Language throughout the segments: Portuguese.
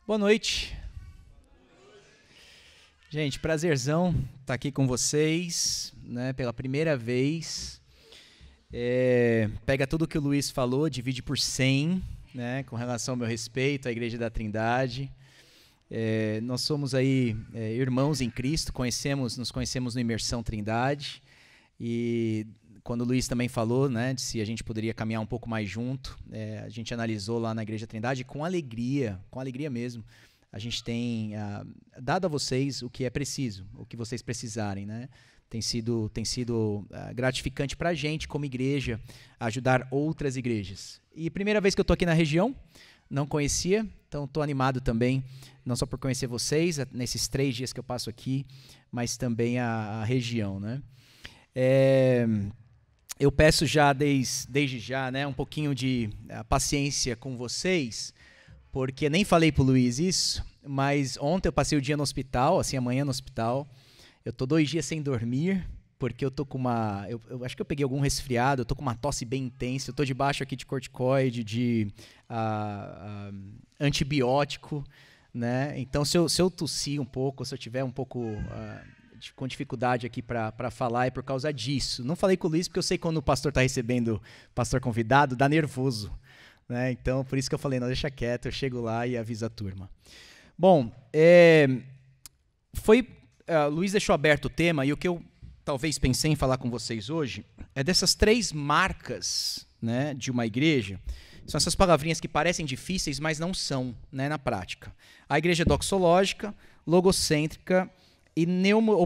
Boa noite. Gente, prazerzão estar aqui com vocês, né, pela primeira vez. Pega tudo que o Luiz falou, divide por 100, né, com relação ao meu respeito à Igreja da Trindade. Nós somos aí irmãos em Cristo, nos conhecemos no Imersão Trindade. E quando o Luiz também falou, né, de se a gente poderia caminhar um pouco mais junto, a gente analisou lá na Igreja da Trindade com alegria mesmo. A gente tem dado a vocês o que é preciso, o que vocês precisarem, né? Tem sido gratificante para a gente, como igreja, ajudar outras igrejas. E primeira vez que eu estou aqui na região, não conhecia, então estou animado também, não só por conhecer vocês, nesses 3 dias que eu passo aqui, mas também a região, né? Eu peço já, desde já, né, um pouquinho de paciência com vocês, porque nem falei pro Luiz isso, mas ontem eu passei o dia no hospital, assim, amanhã no hospital. Eu tô 2 dias sem dormir, porque eu tô com eu acho que eu peguei algum resfriado, eu tô com uma tosse bem intensa, eu tô debaixo aqui de corticoide, de antibiótico, né? Então, se eu tossir um pouco, se eu tiver um pouco com dificuldade aqui para falar, é por causa disso. Não falei com o Luiz, porque eu sei que quando o pastor tá recebendo pastor convidado, dá nervoso. Né? Então, por isso que eu falei, não, deixa quieto, eu chego lá e aviso a turma. Bom, Luiz deixou aberto o tema, e o que eu talvez pensei em falar com vocês hoje é dessas 3 marcas, né, de uma igreja. São essas palavrinhas que parecem difíceis, mas não são, né, na prática. A igreja doxológica, logocêntrica e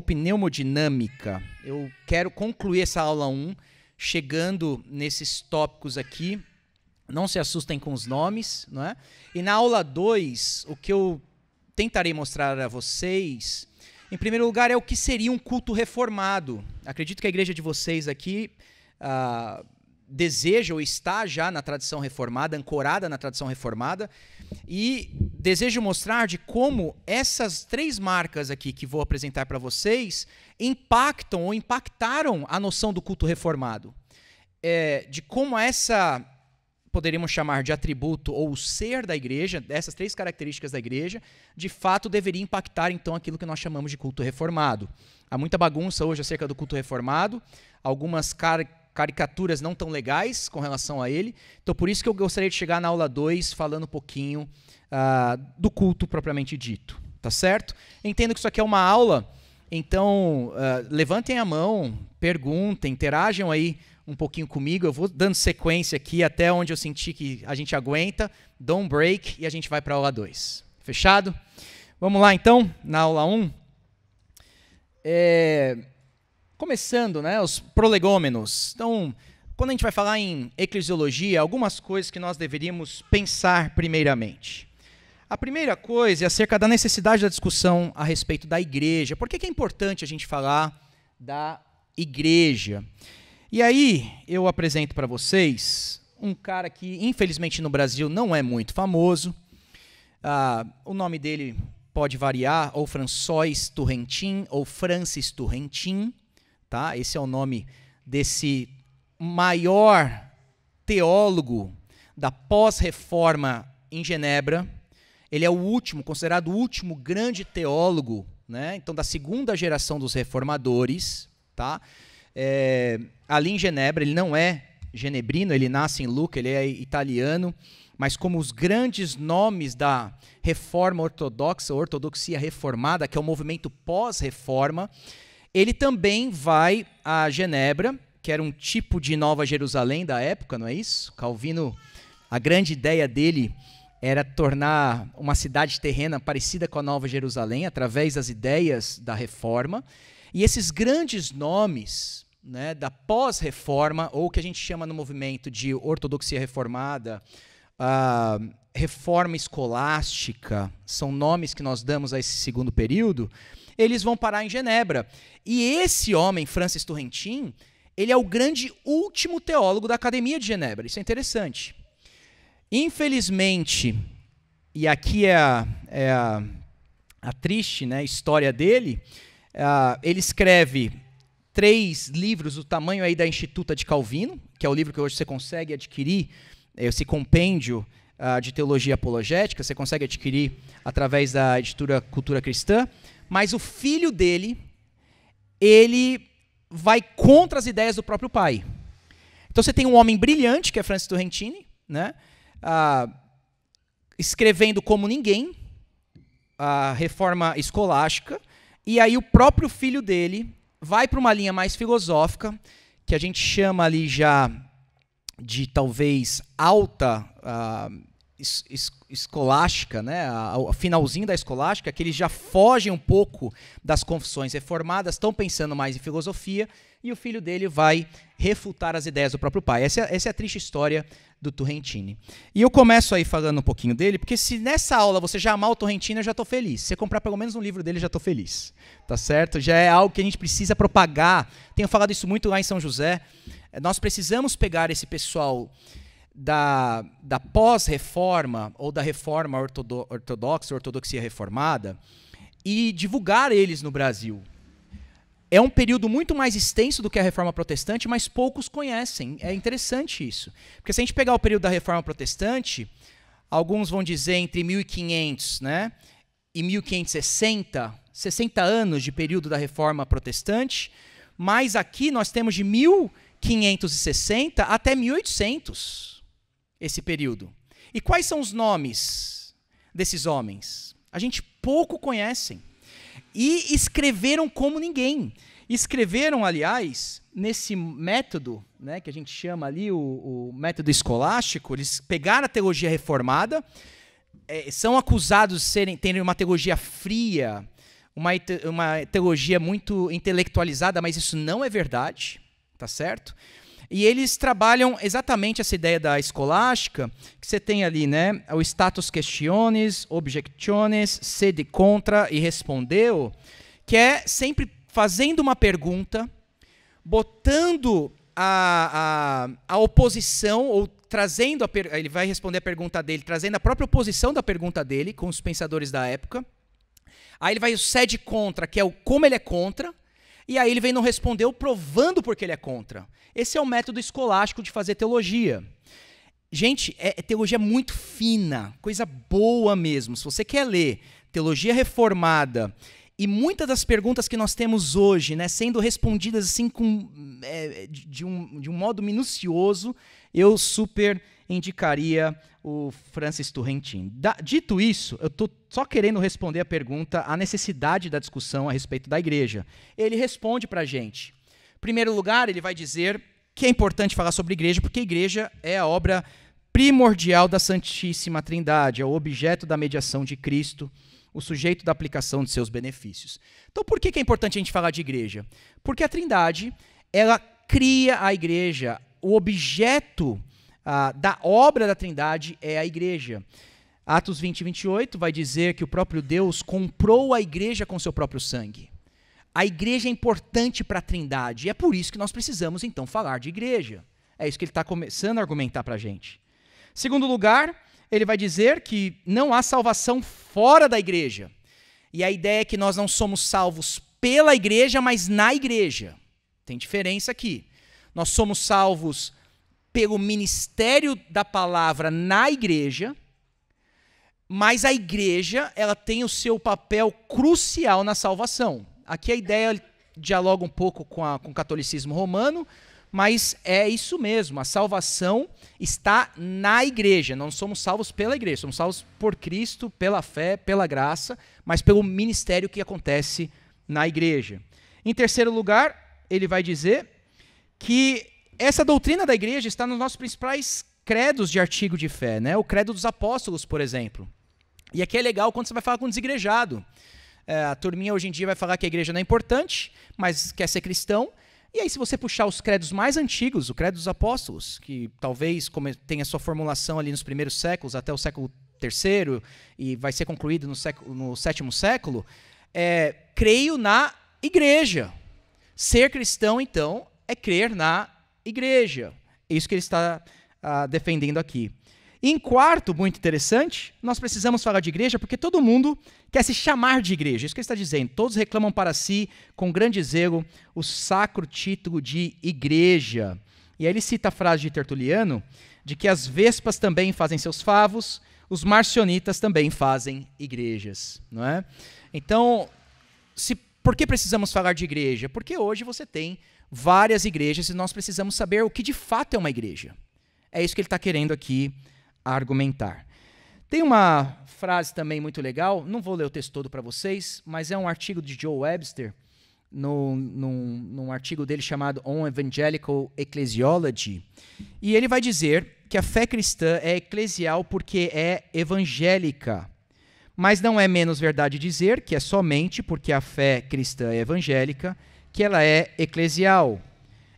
pneumodinâmica. Eu quero concluir essa aula 1 chegando nesses tópicos aqui. Não se assustem com os nomes, não é? E na aula 2, o que eu tentarei mostrar a vocês, em primeiro lugar, é o que seria um culto reformado. Acredito que a igreja de vocês aqui deseja ou está já na tradição reformada, ancorada na tradição reformada, e desejo mostrar de como essas 3 marcas aqui que vou apresentar para vocês impactam ou impactaram a noção do culto reformado. De como poderíamos chamar de atributo ou ser da igreja, dessas 3 características da igreja, de fato deveria impactar então aquilo que nós chamamos de culto reformado. Há muita bagunça hoje acerca do culto reformado, algumas caricaturas não tão legais com relação a ele, então por isso que eu gostaria de chegar na aula 2 falando um pouquinho do culto propriamente dito, tá certo? Entendo que isso aqui é uma aula, então levantem a mão, perguntem, interajam aí um pouquinho comigo, eu vou dando sequência aqui até onde eu sentir que a gente aguenta, dou um break e a gente vai para a aula 2. Fechado? Vamos lá então, na aula 1. Começando, né, os prolegômenos. Então, quando a gente vai falar em eclesiologia, algumas coisas que nós deveríamos pensar primeiramente. A primeira coisa é acerca da necessidade da discussão a respeito da igreja. Por que é importante a gente falar da igreja? E aí, eu apresento para vocês um cara que, infelizmente, no Brasil não é muito famoso. O nome dele pode variar, ou François Turrentin, ou Francis Turrentin. Tá? Esse é o nome desse maior teólogo da pós-reforma em Genebra. Ele é o último, considerado o último grande teólogo, né? Então, da 2ª geração dos reformadores, tá? Ali em Genebra, ele não é genebrino, ele nasce em Lucca, ele é italiano, mas como os grandes nomes da reforma ortodoxa, ortodoxia reformada, que é o movimento pós-reforma, ele também vai a Genebra, que era um tipo de Nova Jerusalém da época, não é isso? Calvino, a grande ideia dele era tornar uma cidade terrena parecida com a Nova Jerusalém, através das ideias da reforma. E esses grandes nomes, né, da pós-reforma, ou que a gente chama no movimento de ortodoxia reformada, reforma escolástica, são nomes que nós damos a esse 2º período, eles vão parar em Genebra. E esse homem, Francis Turrentin, ele é o grande último teólogo da Academia de Genebra. Isso é interessante. Infelizmente, e aqui é a triste, né, história dele, ele escreve 3 livros do tamanho aí da Instituta de Calvino, que é o livro que hoje você consegue adquirir, esse compêndio de teologia apologética, você consegue adquirir através da editora Cultura Cristã, mas o filho dele, ele vai contra as ideias do próprio pai. Então você tem um homem brilhante, que é Francis Turrentini, né, escrevendo como ninguém a reforma escolástica, e aí o próprio filho dele vai para uma linha mais filosófica, que a gente chama ali já de talvez alta escolástica, né, o finalzinho da escolástica, que eles já fogem um pouco das confissões reformadas, estão pensando mais em filosofia, e o filho dele vai refutar as ideias do próprio pai. Essa é a triste história do Turrentini. E eu começo aí falando um pouquinho dele, porque se nessa aula você já amar o Turrentini, eu já estou feliz. Se você comprar pelo menos um livro dele, eu já estou feliz. Tá certo? Já é algo que a gente precisa propagar. Tenho falado isso muito lá em São José. Nós precisamos pegar esse pessoal da pós-reforma ou da reforma ortodoxa, ortodoxia reformada, e divulgar eles no Brasil. É um período muito mais extenso do que a reforma protestante, mas poucos conhecem. É interessante isso. Porque se a gente pegar o período da reforma protestante, alguns vão dizer entre 1500, né, e 1560, 60 anos de período da reforma protestante, mas aqui nós temos de 1560 até 1800. Esse período. E quais são os nomes desses homens? A gente pouco conhece. E escreveram como ninguém. Escreveram, aliás, nesse método, né, que a gente chama ali o método escolástico, eles pegaram a teologia reformada, são acusados de terem uma teologia fria, uma teologia muito intelectualizada, mas isso não é verdade, tá certo? E eles trabalham exatamente essa ideia da escolástica, que você tem ali, né, o status questiones, objectiones, sede contra e respondeu, que é sempre fazendo uma pergunta, botando a oposição, ou trazendo, ele vai responder a pergunta dele, trazendo a própria oposição da pergunta dele, com os pensadores da época. Aí ele vai o sede contra, que é o como ele é contra, e aí ele vem não responder provando porque ele é contra. Esse é o método escolástico de fazer teologia. Gente, é teologia muito fina, coisa boa mesmo. Se você quer ler teologia reformada e muitas das perguntas que nós temos hoje, né, sendo respondidas assim de um modo minucioso, eu super indicaria o Francis Turrentini. Dito isso, eu estou só querendo responder a pergunta, a necessidade da discussão a respeito da igreja. Ele responde para a gente. Em primeiro lugar, ele vai dizer que é importante falar sobre igreja, porque a igreja é a obra primordial da Santíssima Trindade, é o objeto da mediação de Cristo, o sujeito da aplicação de seus benefícios. Então, por que é importante a gente falar de igreja? Porque a Trindade, ela cria a igreja, o objeto da obra da Trindade é a igreja. Atos 20 e 28 vai dizer que o próprio Deus comprou a igreja com seu próprio sangue. A igreja é importante para a Trindade, e é por isso que nós precisamos, então, falar de igreja. É isso que ele está começando a argumentar para a gente. Segundo lugar, ele vai dizer que não há salvação fora da igreja. E a ideia é que nós não somos salvos pela igreja, mas na igreja. Tem diferença aqui. Nós somos salvos pelo ministério da palavra na igreja, mas a igreja, ela tem o seu papel crucial na salvação. Aqui a ideia dialoga um pouco com o catolicismo romano, mas é isso mesmo, a salvação está na igreja, não somos salvos pela igreja, somos salvos por Cristo, pela fé, pela graça, mas pelo ministério que acontece na igreja. Em terceiro lugar, ele vai dizer que essa doutrina da igreja está nos nossos principais credos de artigo de fé, né? O credo dos apóstolos, por exemplo. E aqui é legal quando você vai falar com um desigrejado. A turminha hoje em dia vai falar que a igreja não é importante, mas quer ser cristão. E aí, se você puxar os credos mais antigos, o credo dos apóstolos, que talvez tenha sua formulação ali nos primeiros séculos, até o século III, e vai ser concluído no 7º século, creio na igreja. Ser cristão, então, é crer na igreja. É isso que ele está defendendo aqui. E em quarto, muito interessante, nós precisamos falar de igreja porque todo mundo quer se chamar de igreja. Isso que ele está dizendo. Todos reclamam para si, com grande zelo, o sacro título de igreja. E aí ele cita a frase de Tertuliano, de que as vespas também fazem seus favos, os marcionitas também fazem igrejas. Não é? Então, por que precisamos falar de igreja? Porque hoje você tem várias igrejas e nós precisamos saber o que de fato é uma igreja. É isso que ele está querendo aqui argumentar. Tem uma frase também muito legal, não vou ler o texto todo para vocês, mas é um artigo de Joe Webster, num artigo dele chamado On Evangelical Ecclesiology, e ele vai dizer que a fé cristã é eclesial porque é evangélica, mas não é menos verdade dizer que é somente porque a fé cristã é evangélica que ela é eclesial.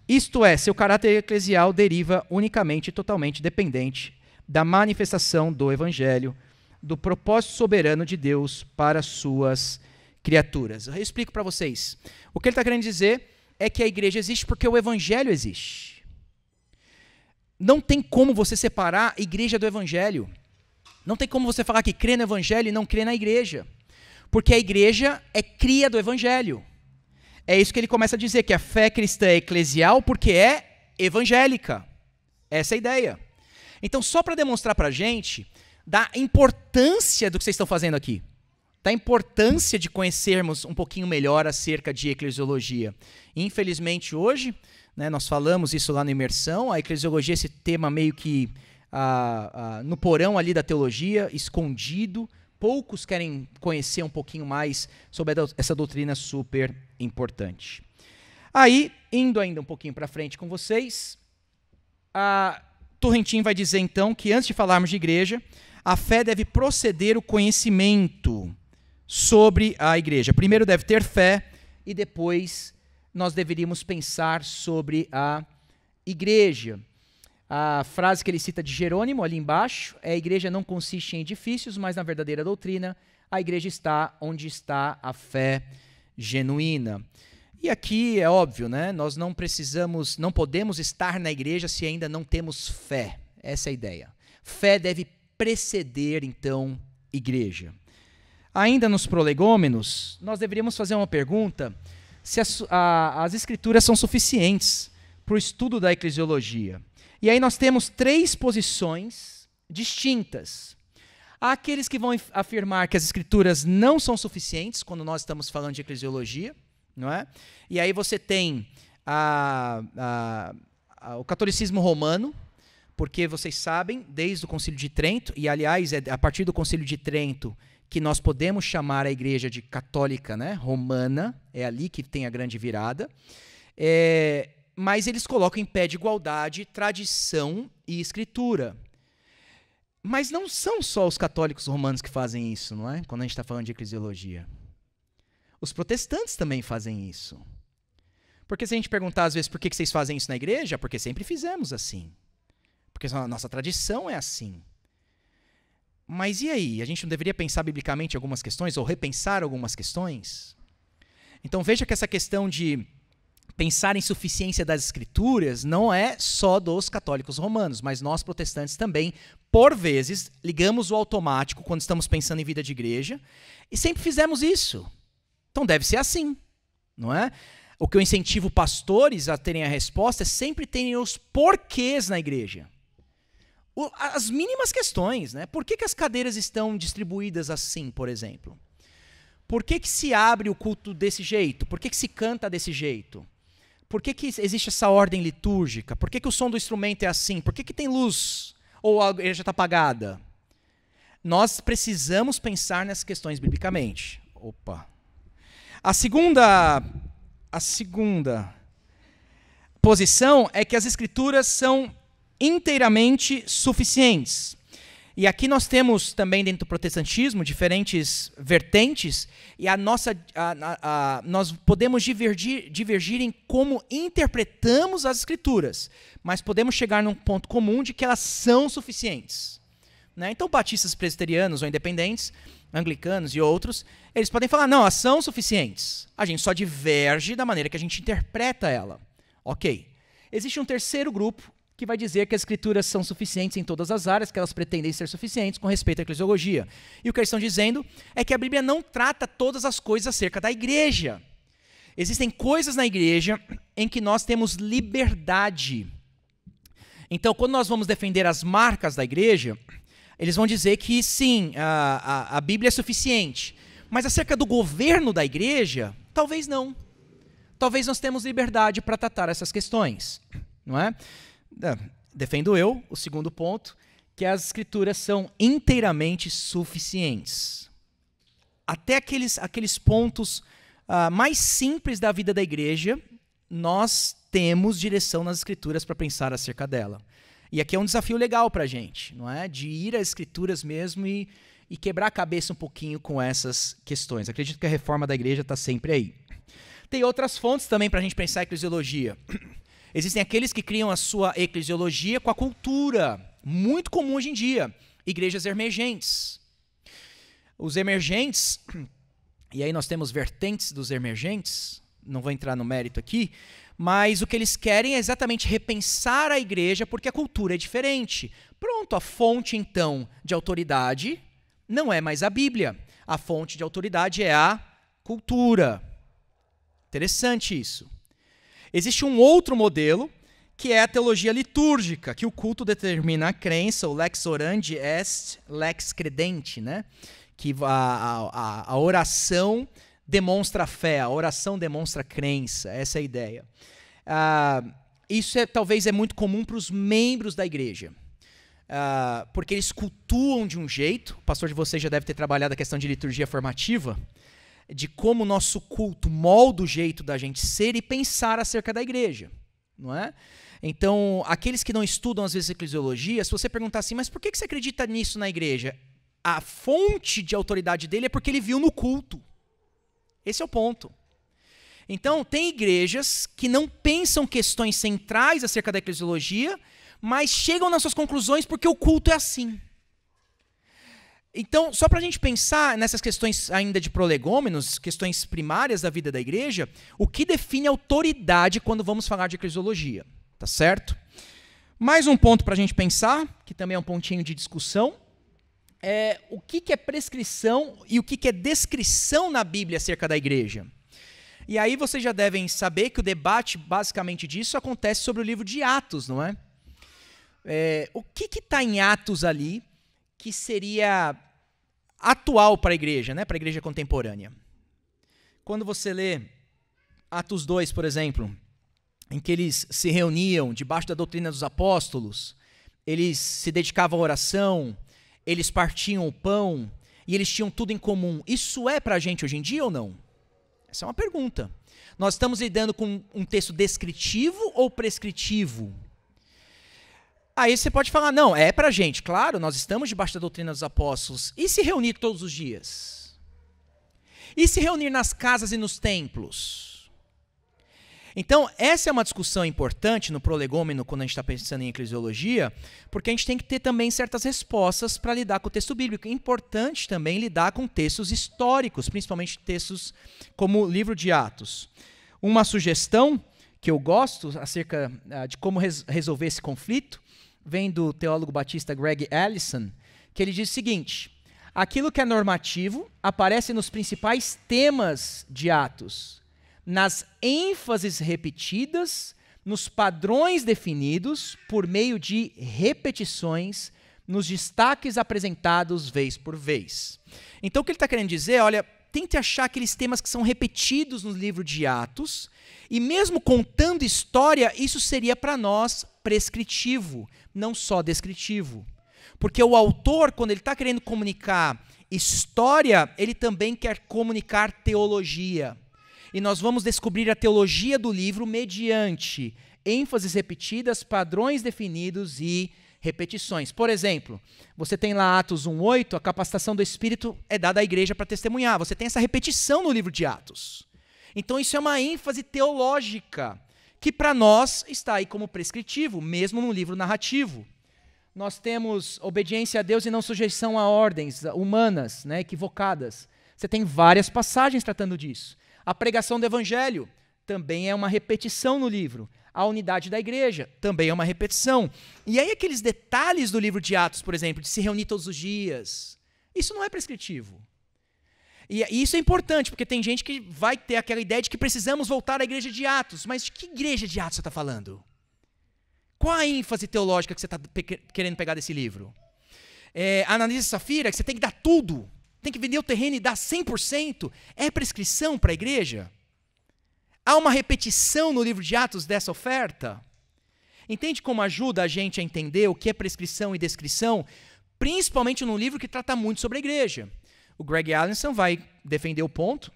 Isto é, seu caráter eclesial deriva unicamente e totalmente dependente da manifestação do Evangelho, do propósito soberano de Deus para suas criaturas. Eu explico para vocês. O que ele está querendo dizer é que a igreja existe porque o Evangelho existe. Não tem como você separar a igreja do Evangelho. Não tem como você falar que crê no Evangelho e não crê na igreja. Porque a igreja é cria do Evangelho. É isso que ele começa a dizer, que a fé cristã é eclesial porque é evangélica. Essa é a ideia. Então, só para demonstrar para a gente da importância do que vocês estão fazendo aqui, da importância de conhecermos um pouquinho melhor acerca de eclesiologia. Infelizmente, hoje, né, nós falamos isso lá na imersão, a eclesiologia é esse tema meio que no porão ali da teologia, escondido. Poucos querem conhecer um pouquinho mais sobre essa doutrina super importante. Aí, indo ainda um pouquinho para frente com vocês, Turretin vai dizer então que antes de falarmos de igreja, a fé deve proceder o conhecimento sobre a igreja. Primeiro deve ter fé e depois nós deveríamos pensar sobre a igreja. A frase que ele cita de Jerônimo ali embaixo é: a igreja não consiste em edifícios, mas na verdadeira doutrina, a igreja está onde está a fé genuína. E aqui é óbvio, né? Nós não podemos estar na igreja se ainda não temos fé. Essa é a ideia. Fé deve preceder, então, igreja. Ainda nos prolegômenos, nós deveríamos fazer uma pergunta se as escrituras são suficientes para o estudo da eclesiologia. E aí nós temos 3 posições distintas. Há aqueles que vão afirmar que as escrituras não são suficientes quando nós estamos falando de eclesiologia, não é? E aí você tem o catolicismo romano, porque vocês sabem, desde o Concílio de Trento, e aliás é a partir do Concílio de Trento que nós podemos chamar a igreja de católica, né, romana, é ali que tem a grande virada, mas eles colocam em pé de igualdade tradição e escritura. Mas não são só os católicos romanos que fazem isso, não é? Quando a gente está falando de eclesiologia. Os protestantes também fazem isso. Porque se a gente perguntar às vezes por que vocês fazem isso na igreja, porque sempre fizemos assim. Porque a nossa tradição é assim. Mas e aí? A gente não deveria pensar biblicamente em algumas questões ou repensar algumas questões? Então veja que essa questão de pensar em suficiência das escrituras não é só dos católicos romanos, mas nós protestantes também, por vezes, ligamos o automático quando estamos pensando em vida de igreja e sempre fizemos isso. Então deve ser assim, não é? O que eu incentivo pastores a terem a resposta é sempre terem os porquês na igreja. As mínimas questões, né? Por que as cadeiras estão distribuídas assim, por exemplo? Por que se abre o culto desse jeito? Por que se canta desse jeito? Por que existe essa ordem litúrgica? Por que o som do instrumento é assim? Por que tem luz? Ou a igreja está apagada? Nós precisamos pensar nessas questões biblicamente. A segunda posição é que as escrituras são inteiramente suficientes. E aqui nós temos também dentro do protestantismo diferentes vertentes e nós podemos divergir em como interpretamos as escrituras, mas podemos chegar num ponto comum de que elas são suficientes. Né? Então batistas presbiterianos ou independentes, anglicanos e outros, eles podem falar, não, elas são suficientes. A gente só diverge da maneira que a gente interpreta ela. Ok. Existe um terceiro grupo que vai dizer que as escrituras são suficientes em todas as áreas, que elas pretendem ser suficientes com respeito à eclesiologia. E o que eles estão dizendo é que a Bíblia não trata todas as coisas acerca da igreja. Existem coisas na igreja em que nós temos liberdade Então, quando nós vamos defender as marcas da igreja, eles vão dizer que sim, a Bíblia é suficiente. Mas acerca do governo da igreja, talvez não. Talvez nós temos liberdade para tratar essas questões, não é? Defendo eu, o segundo ponto, que as escrituras são inteiramente suficientes. Até aqueles pontos mais simples da vida da igreja, nós temos direção nas escrituras para pensar acerca dela. E aqui é um desafio legal para a gente, não é? De ir às escrituras mesmo e quebrar a cabeça um pouquinho com essas questões. Acredito que a reforma da igreja está sempre aí. Tem outras fontes também para a gente pensar a eclesiologia. Existem aqueles que criam a sua eclesiologia com a cultura, muito comum hoje em dia, igrejas emergentes. Os emergentes, e aí nós temos vertentes dos emergentes, não vou entrar no mérito aqui, mas o que eles querem é exatamente repensar a igreja porque a cultura é diferente. Pronto, a fonte então de autoridade não é mais a Bíblia. A fonte de autoridade é a cultura. Interessante isso. Existe um outro modelo, que é a teologia litúrgica, que o culto determina a crença, o lex orandi est lex credenti, né? Que a oração demonstra a fé, a oração demonstra a crença, essa é a ideia. Isso talvez é muito comum para os membros da igreja, porque eles cultuam de um jeito, o pastor de vocês já deve ter trabalhado a questão de liturgia formativa, de como o nosso culto molda o jeito da gente ser e pensar acerca da igreja, não é? Então, aqueles que não estudam às vezes eclesiologia, se você perguntar assim, mas por que você acredita nisso na igreja? A fonte de autoridade dele é porque ele viu no culto. Esse é o ponto. Então, tem igrejas que não pensam questões centrais acerca da eclesiologia, mas chegam nas suas conclusões porque o culto é assim. Então, só para a gente pensar nessas questões ainda de prolegômenos, questões primárias da vida da igreja, o que define autoridade quando vamos falar de eclesiologia, tá certo? Mais um ponto para a gente pensar, que também é um pontinho de discussão, é o que é prescrição e o que é descrição na Bíblia acerca da igreja. E aí vocês já devem saber que o debate basicamente disso acontece sobre o livro de Atos, não é? O que está em Atos ali que seria atual para a igreja, né? Para a igreja contemporânea? Quando você lê Atos 2, por exemplo, em que eles se reuniam debaixo da doutrina dos apóstolos, eles se dedicavam à oração, eles partiam o pão e eles tinham tudo em comum. Isso é para a gente hoje em dia ou não? Essa é uma pergunta. Nós estamos lidando com um texto descritivo ou prescritivo? Aí você pode falar, não, é para a gente. Claro, nós estamos debaixo da doutrina dos apóstolos. E se reunir todos os dias? E se reunir nas casas e nos templos? Então, essa é uma discussão importante no prolegômeno, quando a gente está pensando em eclesiologia, porque a gente tem que ter também certas respostas para lidar com o texto bíblico. É importante também lidar com textos históricos, principalmente textos como o livro de Atos. Uma sugestão que eu gosto acerca de como resolver esse conflito vem do teólogo batista Greg Allison, que ele diz o seguinte: aquilo que é normativo aparece nos principais temas de Atos, nas ênfases repetidas, nos padrões definidos por meio de repetições, nos destaques apresentados vez por vez. Então o que ele está querendo dizer, olha, tente achar aqueles temas que são repetidos no livro de Atos, e mesmo contando história, isso seria para nós prescritivo, não só descritivo. Porque o autor, quando ele está querendo comunicar história, ele também quer comunicar teologia. E nós vamos descobrir a teologia do livro mediante ênfases repetidas, padrões definidos e repetições. Por exemplo, você tem lá Atos 1:8, a capacitação do Espírito é dada à igreja para testemunhar. Você tem essa repetição no livro de Atos. Então isso é uma ênfase teológica, que para nós está aí como prescritivo, mesmo no livro narrativo. Nós temos obediência a Deus e não sujeição a ordens humanas, né, equivocadas. Você tem várias passagens tratando disso. A pregação do evangelho também é uma repetição no livro. A unidade da igreja também é uma repetição. E aí aqueles detalhes do livro de Atos, por exemplo, de se reunir todos os dias, isso não é prescritivo. E isso é importante, porque tem gente que vai ter aquela ideia de que precisamos voltar à igreja de Atos. Mas de que igreja de Atos você está falando? Qual a ênfase teológica que você está querendo pegar desse livro? Ananias e Safira, que você tem que dar tudo, tem que vender o terreno e dar 100%, é prescrição para a igreja? Há uma repetição no livro de Atos dessa oferta? Entende como ajuda a gente a entender o que é prescrição e descrição, principalmente num livro que trata muito sobre a igreja? O Greg Allison vai defender o ponto,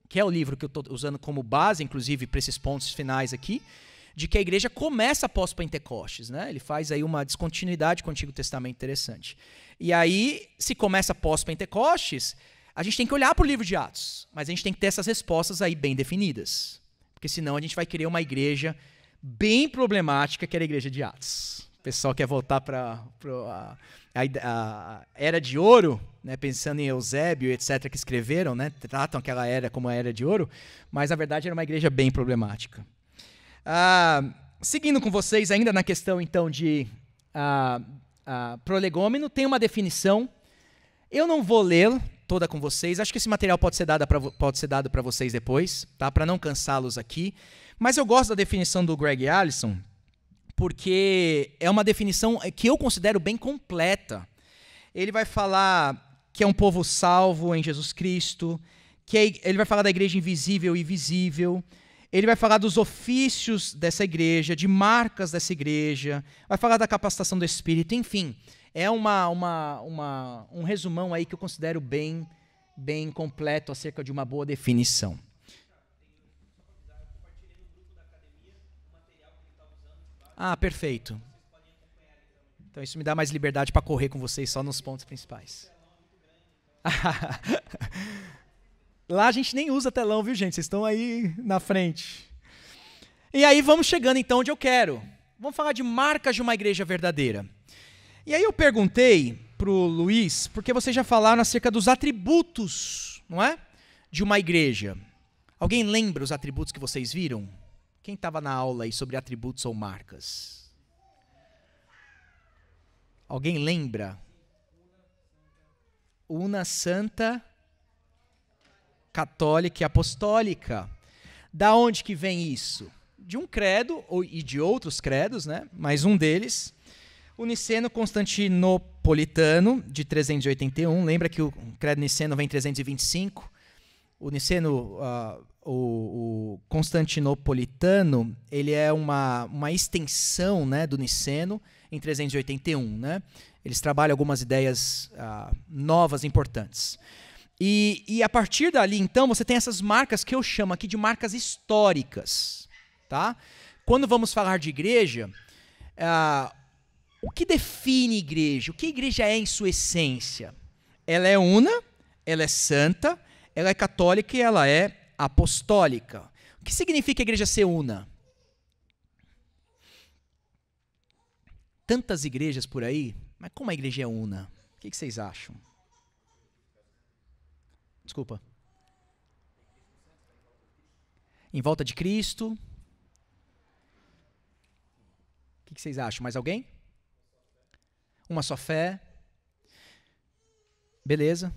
que é o livro que eu estou usando como base, inclusive, para esses pontos finais aqui, de que a igreja começa após Pentecostes, né? Ele faz aí uma descontinuidade com o Antigo Testamento interessante. E aí, se começa após Pentecostes, a gente tem que olhar para o livro de Atos, mas a gente tem que ter essas respostas aí bem definidas, porque senão a gente vai querer uma igreja bem problemática, que era a igreja de Atos. O pessoal quer voltar para a Era de Ouro, né, pensando em Eusébio, etc., que escreveram, né, tratam aquela era como a Era de Ouro, mas na verdade era uma igreja bem problemática. Seguindo com vocês ainda na questão então de prolegômeno, tem uma definição. Eu não vou lê-la toda com vocês, acho que esse material pode ser dado para vocês depois, tá? Para não cansá-los aqui, mas eu gosto da definição do Greg Allison, porque é uma definição que eu considero bem completa. Ele vai falar que é um povo salvo em Jesus Cristo, ele vai falar da igreja invisível e visível, ele vai falar dos ofícios dessa igreja, de marcas dessa igreja, vai falar da capacitação do Espírito, enfim. É um resumão aí que eu considero bem completo acerca de uma boa definição. Perfeito. Então isso me dá mais liberdade para correr com vocês só nos pontos principais. Lá a gente nem usa telão, viu, gente? Vocês estão aí na frente. E aí vamos chegando então onde eu quero. Vamos falar de marcas de uma igreja verdadeira. E aí eu perguntei para o Luiz, porque vocês já falaram acerca dos atributos, não é? De uma igreja. Alguém lembra os atributos que vocês viram? Quem estava na aula aí sobre atributos ou marcas? Alguém lembra? Una, santa, católica e apostólica. Da onde que vem isso? De um credo, e de outros credos, né? Mas um deles, o niceno-constantinopolitano, de 381. Lembra que o credo niceno vem em 325? O niceno, o constantinopolitano, ele é uma extensão, né, do niceno em 381. Né? Eles trabalham algumas ideias novas, importantes. E a partir dali, então, você tem essas marcas que eu chamo aqui de marcas históricas. Tá? Quando vamos falar de igreja, o que define igreja? O que a igreja é em sua essência? Ela é una, ela é santa, ela é católica e ela é apostólica. O que significa a igreja ser una? Tantas igrejas por aí, mas como a igreja é una? O que vocês acham? Desculpa. Em volta de Cristo. O que vocês acham? Mais alguém? Uma só fé. Beleza.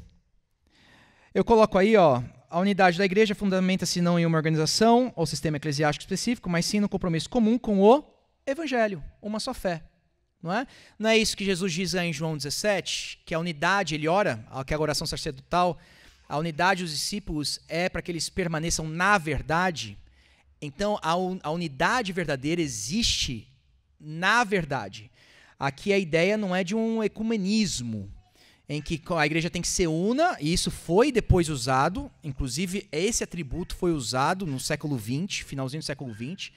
Eu coloco aí, ó, a unidade da igreja fundamenta-se não em uma organização ou sistema eclesiástico específico, mas sim no compromisso comum com o evangelho, uma só fé. Não é? Não é isso que Jesus diz lá em João 17, que a unidade, ele ora, que é a oração sacerdotal, a unidade dos discípulos é para que eles permaneçam na verdade. Então, a unidade verdadeira existe na verdade. Aqui a ideia não é de um ecumenismo, em que a igreja tem que ser una, e isso foi depois usado, inclusive esse atributo foi usado no século XX, finalzinho do século XX,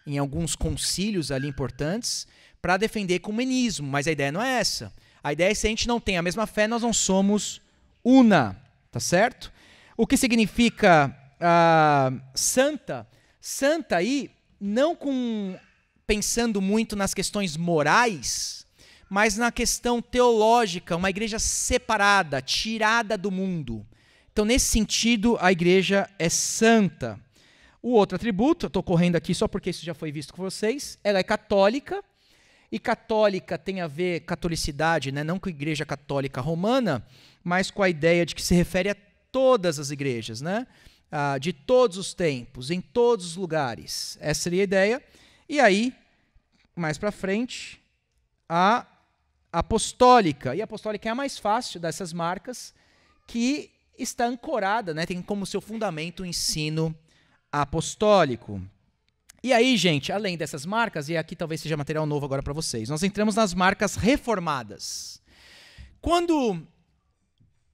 em alguns concílios ali importantes, para defender ecumenismo, mas a ideia não é essa. A ideia é que se a gente não tem a mesma fé, nós não somos una, tá certo? O que significa santa? Santa aí, não pensando muito nas questões morais, mas na questão teológica, uma igreja separada, tirada do mundo. Então, nesse sentido, a igreja é santa. O outro atributo, eu estou correndo aqui só porque isso já foi visto com vocês, ela é católica, e católica tem a ver, catolicidade, né, não com a igreja católica romana, mas com a ideia de que se refere a todas as igrejas, né, de todos os tempos, em todos os lugares. Essa seria a ideia. E aí, mais para frente, a apostólica. E a apostólica é a mais fácil dessas marcas, que está ancorada, né, tem como seu fundamento o ensino apostólico. E aí, gente, além dessas marcas, e aqui talvez seja material novo agora para vocês, nós entramos nas marcas reformadas. Quando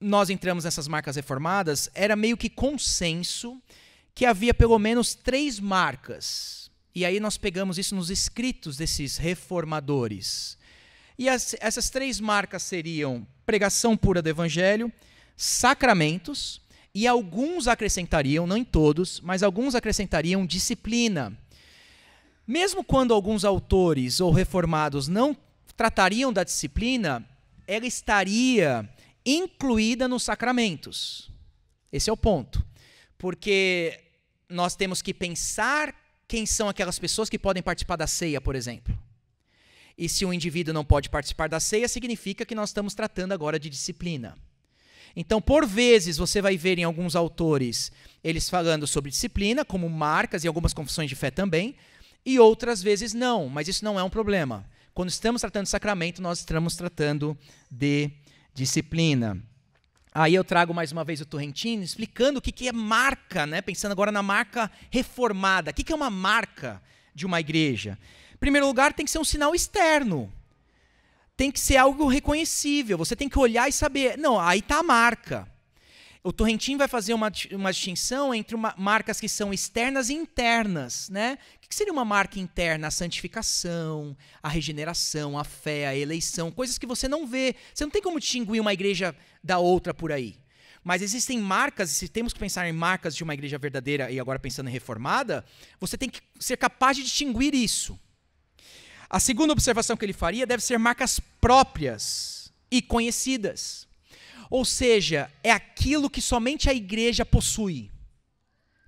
nós entramos nessas marcas reformadas, era meio que consenso que havia pelo menos 3 marcas. E aí nós pegamos isso nos escritos desses reformadores. E essas 3 marcas seriam pregação pura do evangelho, sacramentos, e alguns acrescentariam, não em todos, mas alguns acrescentariam disciplina. Mesmo quando alguns autores ou reformados não tratariam da disciplina, ela estaria incluída nos sacramentos. Esse é o ponto. Porque nós temos que pensar quem são aquelas pessoas que podem participar da ceia, por exemplo. E se um indivíduo não pode participar da ceia, significa que nós estamos tratando agora de disciplina. Então, por vezes, você vai ver em alguns autores eles falando sobre disciplina, como marcas e algumas confissões de fé também, e outras vezes não, mas isso não é um problema. Quando estamos tratando de sacramento, nós estamos tratando de disciplina. Aí eu trago mais uma vez o Turrentino, explicando o que é marca, né? Pensando agora na marca reformada. O que é uma marca de uma igreja? Em primeiro lugar, tem que ser um sinal externo. Tem que ser algo reconhecível. Você tem que olhar e saber, não, aí está a marca. O Turrentino vai fazer uma distinção entre marcas que são externas e internas, né? O que seria uma marca interna? A santificação, a regeneração, a fé, a eleição, coisas que você não vê. Você não tem como distinguir uma igreja da outra por aí. Mas existem marcas, e se temos que pensar em marcas de uma igreja verdadeira, e agora pensando em reformada, você tem que ser capaz de distinguir isso. A segunda observação que ele faria deve ser marcas próprias e conhecidas. Ou seja, é aquilo que somente a igreja possui.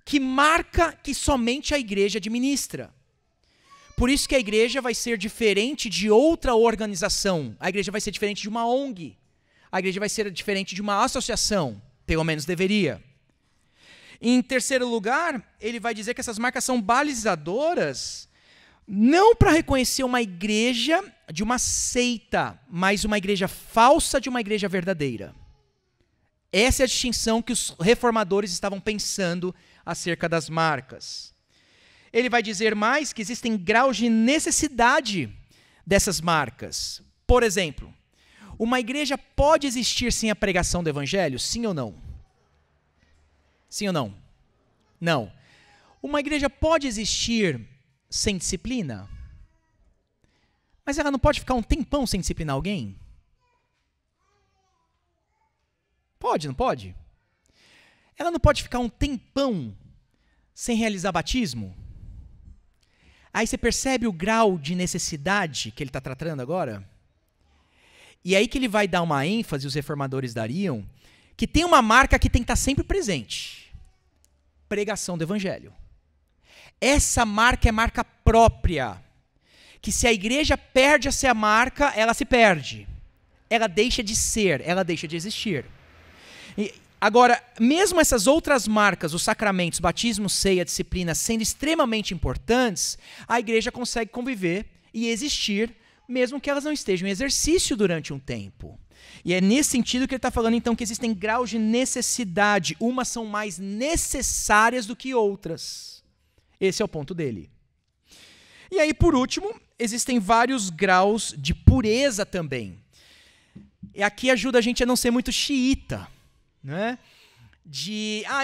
Que marca que somente a igreja administra. Por isso que a igreja vai ser diferente de outra organização. A igreja vai ser diferente de uma ONG. A igreja vai ser diferente de uma associação. Pelo menos deveria. Em terceiro lugar, ele vai dizer que essas marcas são balizadoras não para reconhecer uma igreja de uma seita, mas uma igreja falsa de uma igreja verdadeira. Essa é a distinção que os reformadores estavam pensando acerca das marcas. Ele vai dizer mais que existem graus de necessidade dessas marcas. Por exemplo, uma igreja pode existir sem a pregação do evangelho? Sim ou não? Sim ou não? Não. Uma igreja pode existir sem disciplina? Mas ela não pode ficar um tempão sem disciplinar alguém? Pode, não pode? Ela não pode ficar um tempão sem realizar batismo? Aí você percebe o grau de necessidade que ele está tratando agora? E aí que ele vai dar uma ênfase, os reformadores dariam, que tem uma marca que tem que estar sempre presente. Pregação do evangelho. Essa marca é marca própria. Que se a igreja perde essa marca, ela se perde. Ela deixa de ser, ela deixa de existir. Agora, mesmo essas outras marcas, os sacramentos, batismo, ceia, disciplina, sendo extremamente importantes, a igreja consegue conviver e existir, mesmo que elas não estejam em exercício durante um tempo. E é nesse sentido que ele está falando, então, que existem graus de necessidade. Umas são mais necessárias do que outras. Esse é o ponto dele. E aí, por último, existem vários graus de pureza também. E aqui ajuda a gente a não ser muito xiita. Né?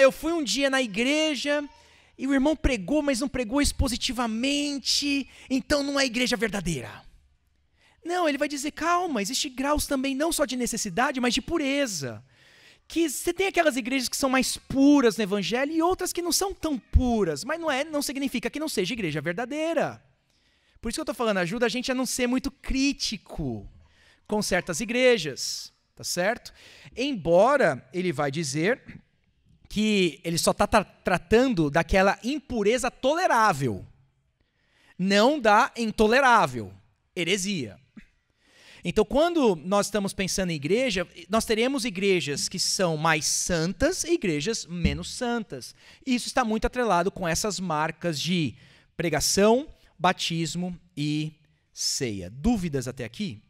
Eu fui um dia na igreja e o irmão pregou, mas não pregou expositivamente, então não é igreja verdadeira. Não, ele vai dizer, calma, existem graus também não só de necessidade, mas de pureza. Que você tem aquelas igrejas que são mais puras no evangelho e outras que não são tão puras, mas não significa que não seja igreja verdadeira. Por isso que eu estou falando, ajuda a gente a não ser muito crítico com certas igrejas. Tá certo? Embora ele vai dizer que ele só está tratando daquela impureza tolerável, não da intolerável, heresia. Então, quando nós estamos pensando em igreja, nós teremos igrejas que são mais santas e igrejas menos santas. Isso está muito atrelado com essas marcas de pregação, batismo e ceia. Dúvidas até aqui?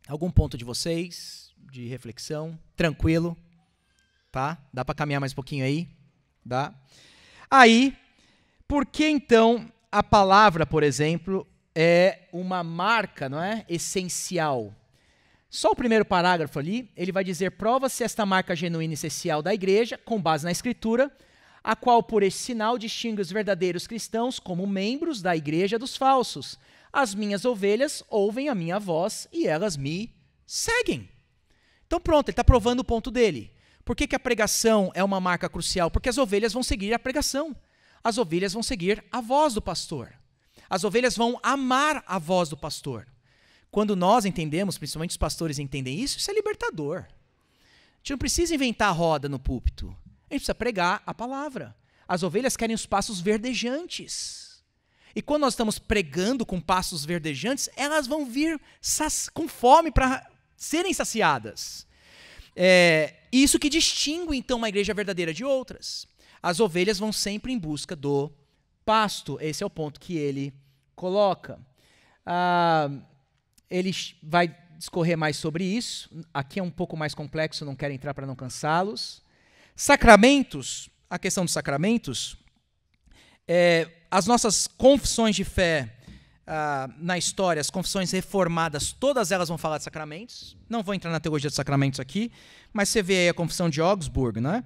Algum ponto de vocês, de reflexão? Tranquilo? Tá? Dá para caminhar mais um pouquinho aí? Dá? Aí, por que então a palavra, por exemplo, é uma marca, não é? Essencial. Só o primeiro parágrafo ali, ele vai dizer: prova-se esta marca genuína e essencial da igreja, com base na Escritura, a qual por esse sinal distingue os verdadeiros cristãos como membros da igreja dos falsos. As minhas ovelhas ouvem a minha voz e elas me seguem. Então pronto, ele está provando o ponto dele. Por que a pregação é uma marca crucial? Porque as ovelhas vão seguir a pregação. As ovelhas vão seguir a voz do pastor. As ovelhas vão amar a voz do pastor. Quando nós entendemos, principalmente os pastores entendem isso, isso é libertador. A gente não precisa inventar a roda no púlpito. A gente precisa pregar a palavra. As ovelhas querem os pastos verdejantes. E quando nós estamos pregando com pastos verdejantes, elas vão vir com fome para serem saciadas. Isso que distingue, então, uma igreja verdadeira de outras. As ovelhas vão sempre em busca do pasto. Esse é o ponto que ele coloca. Ele vai discorrer mais sobre isso. Aqui é um pouco mais complexo, não quero entrar para não cansá-los. Sacramentos, a questão dos sacramentos, as nossas confissões de fé na história, as confissões reformadas, todas elas vão falar de sacramentos. Não vou entrar na teologia dos sacramentos aqui, mas você vê aí a confissão de Augsburg, né,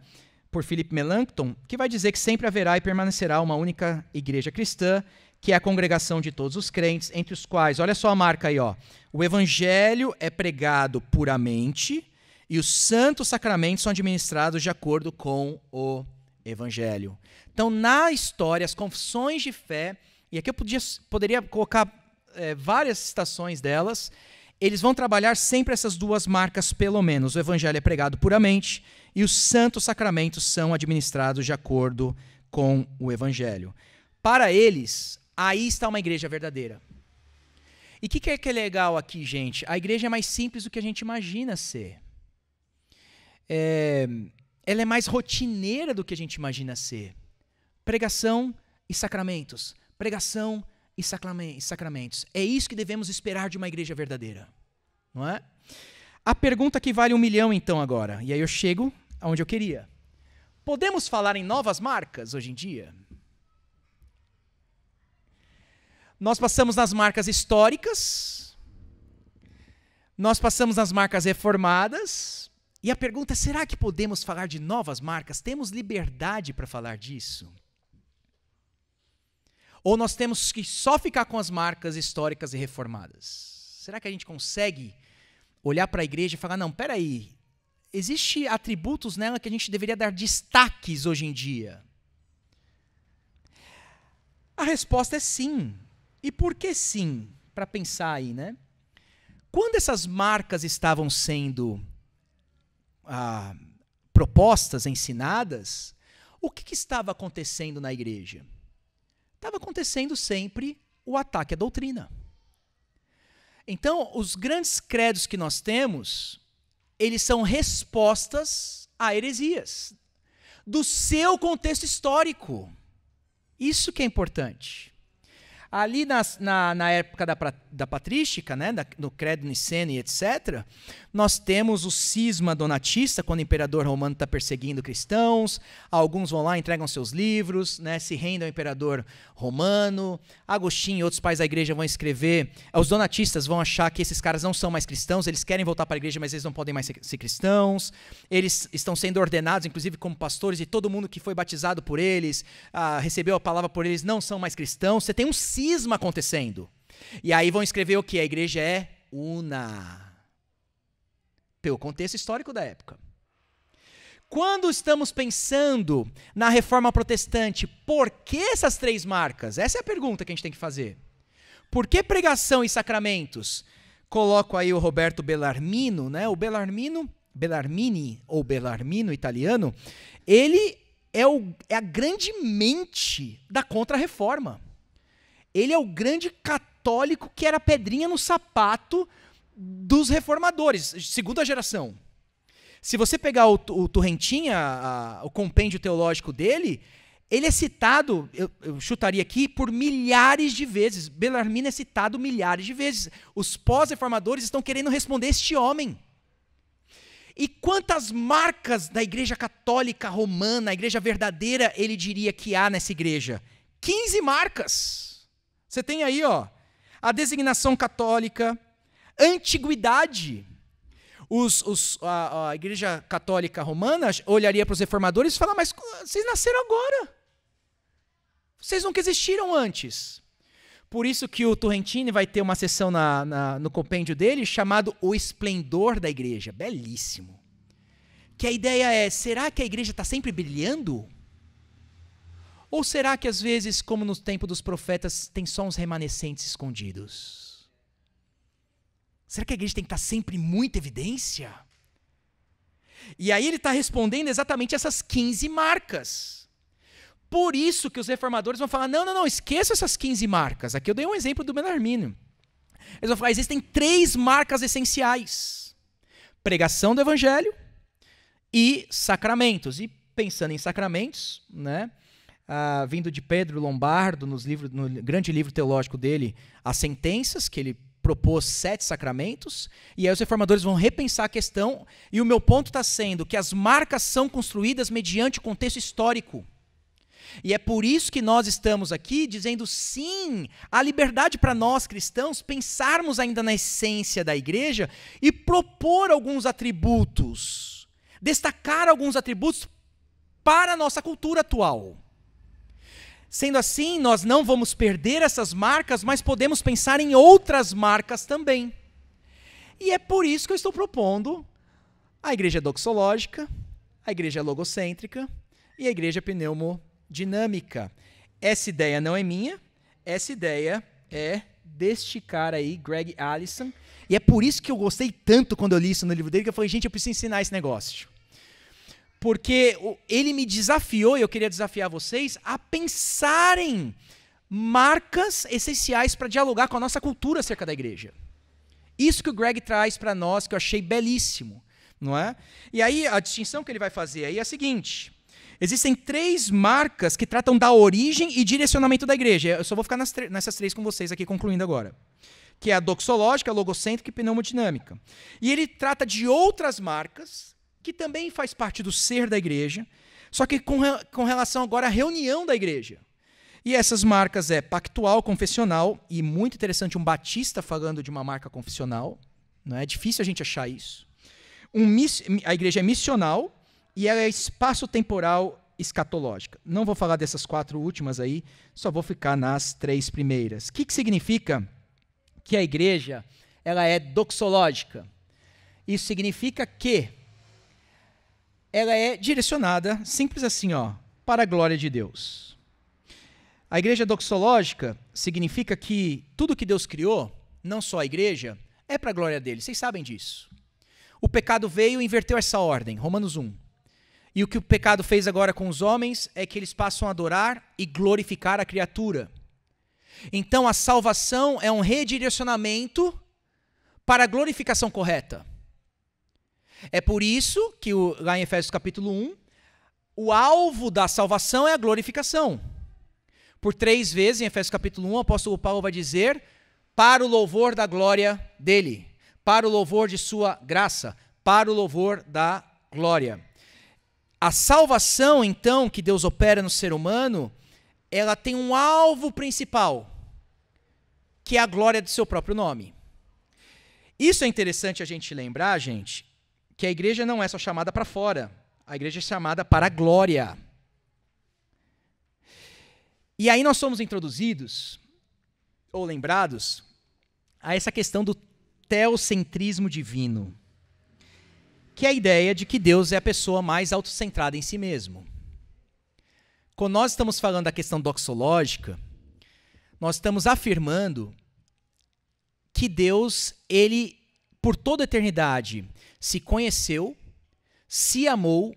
por Philip Melanchthon, que vai dizer que sempre haverá e permanecerá uma única igreja cristã, que é a congregação de todos os crentes, entre os quais, olha só a marca aí, ó, o evangelho é pregado puramente e os santos sacramentos são administrados de acordo com o evangelho. Então, na história, as confissões de fé, e aqui eu poderia colocar várias citações delas, eles vão trabalhar sempre essas duas marcas, pelo menos. O evangelho é pregado puramente e os santos sacramentos são administrados de acordo com o evangelho. Para eles, aí está uma igreja verdadeira. E o que é legal aqui, gente? A igreja é mais simples do que a gente imagina ser. Ela é mais rotineira do que a gente imagina ser. Pregação e sacramentos. Pregação e sacramentos. É isso que devemos esperar de uma igreja verdadeira. Não é? A pergunta que vale 1 milhão, então, agora. E aí eu chego aonde eu queria. Podemos falar em novas marcas hoje em dia? Nós passamos nas marcas históricas, nós passamos nas marcas reformadas, e a pergunta é, será que podemos falar de novas marcas? Temos liberdade para falar disso? Ou nós temos que só ficar com as marcas históricas e reformadas? Será que a gente consegue olhar para a igreja e falar, não, peraí, existem atributos nela que a gente deveria dar destaques hoje em dia? A resposta é sim. E por que sim? Para pensar aí, né? Quando essas marcas estavam sendo propostas, ensinadas, o que estava acontecendo na igreja? Estava acontecendo sempre o ataque à doutrina. Então, os grandes credos que nós temos, eles são respostas a heresias, do seu contexto histórico. Isso que é importante. Ali na época da patrística, né, no credo niceno e etc., nós temos o cisma donatista, quando o imperador romano está perseguindo cristãos, alguns vão lá, entregam seus livros, né, se rendem ao imperador romano. Agostinho e outros pais da igreja vão escrever, os donatistas vão achar que esses caras não são mais cristãos, eles querem voltar para a igreja, mas eles não podem mais ser cristãos, eles estão sendo ordenados, inclusive como pastores, e todo mundo que foi batizado por eles, recebeu a palavra por eles, não são mais cristãos. Você tem um cisma acontecendo. E aí vão escrever o que? A igreja é una. Pelo contexto histórico da época. Quando estamos pensando na reforma protestante, por que essas três marcas? Essa é a pergunta que a gente tem que fazer. Por que pregação e sacramentos? Coloco aí o Roberto Bellarmino, né? O Bellarmini, ou Bellarmino italiano, ele é a grande mente da Contra-Reforma. Ele é o grande católico que era a pedrinha no sapato dos reformadores, segunda geração. Se você pegar o Torrentinha, o compêndio teológico dele, Ele é citado, eu chutaria aqui, por milhares de vezes. Bellarmine é citado milhares de vezes. Os pós-reformadores estão querendo responder este homem. E quantas marcas da Igreja Católica Romana, a Igreja verdadeira, ele diria que há nessa igreja? 15 marcas. Você tem aí, ó, a designação católica, antiguidade. A Igreja Católica Romana olharia para os reformadores e falaria, mas vocês nasceram agora. Vocês nunca existiram antes. Por isso que o Turrentini vai ter uma sessão no compêndio dele chamado O Esplendor da Igreja. Belíssimo. Que a ideia é, será que a igreja está sempre brilhando? Ou será que às vezes, como no tempo dos profetas, tem só uns remanescentes escondidos? Será que a igreja tem que estar sempre em muita evidência? E aí ele está respondendo exatamente essas 15 marcas. Por isso que os reformadores vão falar, não, esqueça essas 15 marcas. Aqui eu dei um exemplo do Bellarmine. Eles vão falar, existem 3 marcas essenciais. Pregação do evangelho e sacramentos. E pensando em sacramentos, né, vindo de Pedro Lombardo, no grande livro teológico dele, As Sentenças, que ele propôs 7 sacramentos, e aí os reformadores vão repensar a questão, e o meu ponto está sendo que as marcas são construídas mediante o contexto histórico. E é por isso que nós estamos aqui dizendo sim, a liberdade para nós cristãos pensarmos ainda na essência da igreja e propor alguns atributos, destacar alguns atributos para a nossa cultura atual. Sendo assim, nós não vamos perder essas marcas, mas podemos pensar em outras marcas também. E é por isso que eu estou propondo a igreja doxológica, a igreja logocêntrica e a igreja pneumodinâmica. Essa ideia não é minha, essa ideia é deste cara aí, Greg Allison, e é por isso que eu gostei tanto quando eu li isso no livro dele, que eu falei, gente, eu preciso ensinar esse negócio. Porque ele me desafiou, e eu queria desafiar vocês, a pensarem marcas essenciais para dialogar com a nossa cultura acerca da igreja. Isso que o Greg traz para nós, que eu achei belíssimo, não é? E aí, a distinção que ele vai fazer aí é a seguinte, existem 3 marcas que tratam da origem e direcionamento da igreja. Eu só vou ficar nessas 3 com vocês aqui, concluindo agora. Que é a doxológica, a logocêntrica e pneumodinâmica. E ele trata de outras marcas que também faz parte do ser da igreja, só que com relação agora à reunião da igreja. E essas marcas é pactual, confessional, e muito interessante um batista falando de uma marca confessional, não é difícil a gente achar isso. A igreja é missional e ela é espaço-temporal escatológica. Não vou falar dessas 4 últimas aí, só vou ficar nas 3 primeiras. O que significa que a igreja ela é doxológica? Isso significa que ela é direcionada, simples assim, ó, para a glória de Deus. A igreja doxológica significa que tudo que Deus criou, não só a igreja, é para a glória dele. Vocês sabem disso. O pecado veio e inverteu essa ordem, Romanos 1. E o que o pecado fez agora com os homens é que eles passam a adorar e glorificar a criatura. Então a salvação é um redirecionamento para a glorificação correta. É por isso que lá em Efésios capítulo 1, o alvo da salvação é a glorificação. Por 3 vezes em Efésios capítulo 1, o apóstolo Paulo vai dizer, para o louvor da glória dele, para o louvor de sua graça, para o louvor da glória. A salvação, então, que Deus opera no ser humano, ela tem um alvo principal, que é a glória do seu próprio nome. Isso é interessante a gente lembrar, gente, que a igreja não é só chamada para fora, a igreja é chamada para a glória. E aí nós somos introduzidos, ou lembrados, a essa questão do teocentrismo divino, que é a ideia de que Deus é a pessoa mais autocentrada em si mesmo. Quando nós estamos falando da questão doxológica, nós estamos afirmando que Deus, ele, por toda a eternidade, se conheceu, se amou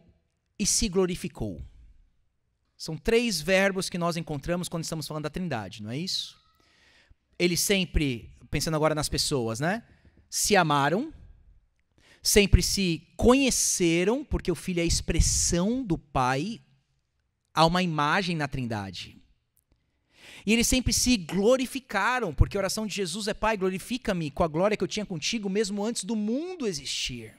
e se glorificou. São 3 verbos que nós encontramos quando estamos falando da Trindade, não é isso? Eles sempre, pensando agora nas pessoas, né? Se amaram, sempre se conheceram, porque o Filho é a expressão do Pai, há uma imagem na Trindade. E eles sempre se glorificaram, porque a oração de Jesus é: Pai, glorifica-me com a glória que eu tinha contigo, mesmo antes do mundo existir.